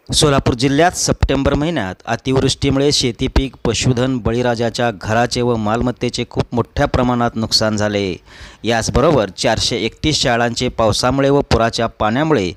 सोलापूर जिल्ह्यात सप्टेंबर महिन्यात अतिवृष्टीमुळे शेतीपीक, पशुधन, बळीराजाच्या घराचे व मालमत्तेचे खूप मोठ्या प्रमाणात नुकसान झाले। याचबरोबर 431 शाळांचे पावसामुळे व पुराच्या पाण्यामुळे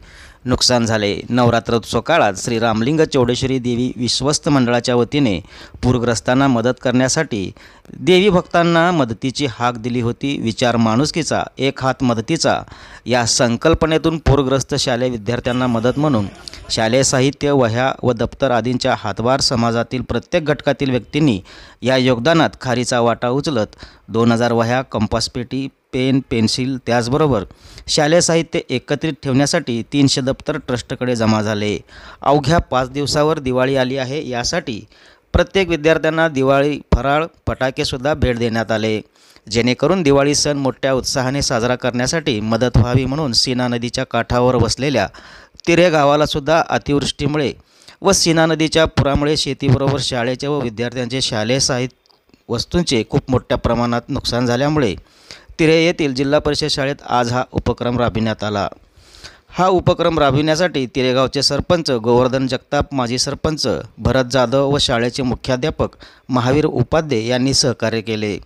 नुकसान झाले। नवरात्रोत्सव काळात श्री रामलिंग चौडेश्वरी देवी विश्वस्त मंडळाच्या वतीने पूरग्रस्तांना मदत करण्यासाठी देवी भक्तांना मदतीची हाक दिली होती। विचार माणुसकीचा, एक हात मदतीचा या संकल्पनेतून पूरग्रस्त शालेय विद्यार्थ्यांना मदत म्हणून शालेय साहित्य, वह्या व दप्तर आदींच्या हातभार समाजातील प्रत्येक घटकातील व्यक्तींनी या योगदानात खारीचा वाटा उचलत 2000 वह्या, कंपास पेटी, पेन, पेन्सिल त्याचबरोबर शालेय साहित्य एकत्रित ठेवण्यासाठी 300 दप्तर ट्रस्टकडे जमा झाले। अवघ्या 5 दिवसावर दिवाळी आली आहे, यासाठी प्रत्येक विद्यार्थ्यांना दिवाळी फराळ, फटाकेसुद्धा भेट देण्यात आले, जेणेकरून दिवाळी सण मोठ्या उत्साहाने साजरा करण्यासाठी मदत व्हावी म्हणून सीना नदीच्या काठावर वसलेल्या तिरे गावाला सुद्धा अतिवृष्टीमुळे व सीना नदीच्या पुरामुळे शेतीबरोबर शाळेचे व विद्यार्थ्यांचे शालेय साहित्य वस्तूंचे खूप मोठ्या प्रमाणात नुकसान झाल्यामुळे तिरे येथील जिल्हा परिषद शाळेत आज हा उपक्रम राबविण्यात आला। हा उपक्रम राबविण्यासाठी तिरेगावचे सरपंच गोवर्धन जगताप, माजी सरपंच भरत जाधव व शाळेचे मुख्याध्यापक महावीर उपाध्ये यांनी सहकार्य केले।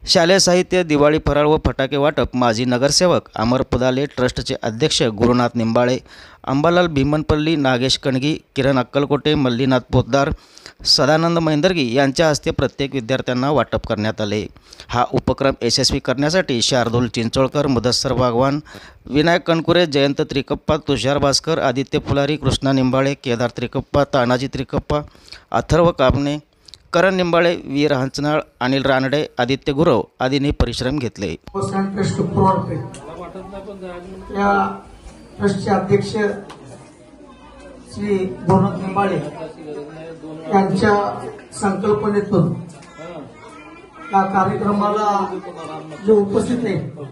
शालेय साहित्य, दिवाळी फराळ व फटाके वाटप माजी नगरसेवक अमर पुदाले, ट्रस्टचे अध्यक्ष गुरुनाथ निंबाळे, अंबालाल भीमनपल्ली, नागेश कणगी, किरण अक्कलकोटे, मल्लीनाथ पोतदार, सदानंद महेंदरगी यांच्या हस्ते प्रत्येक विद्यार्थ्यांना वाटप करण्यात आले। हा उपक्रम यशस्वी करण्यासाठी शार्दूल चिंचोळकर, मुदस्सर बागवान, विनायक कणकुरे, जयंत त्रिकप्पा, तुषार भास्कर, आदित्य फुलारी, कृष्णा निंबाळे, केदार त्रिकप्पा, तानाजी त्रिकप्पा, अथर्व कापणे, करण निंबाळे, वीर हंचनाळ, अनिल रानडे, आदित्य गुरव आदींनी परिश्रम घेतले। ट्रस्टचे अध्यक्ष श्री गोवर्धन निंबाळे यांच्या संकल्पनेतून या कार्यक्रमाला जे उपस्थित आहे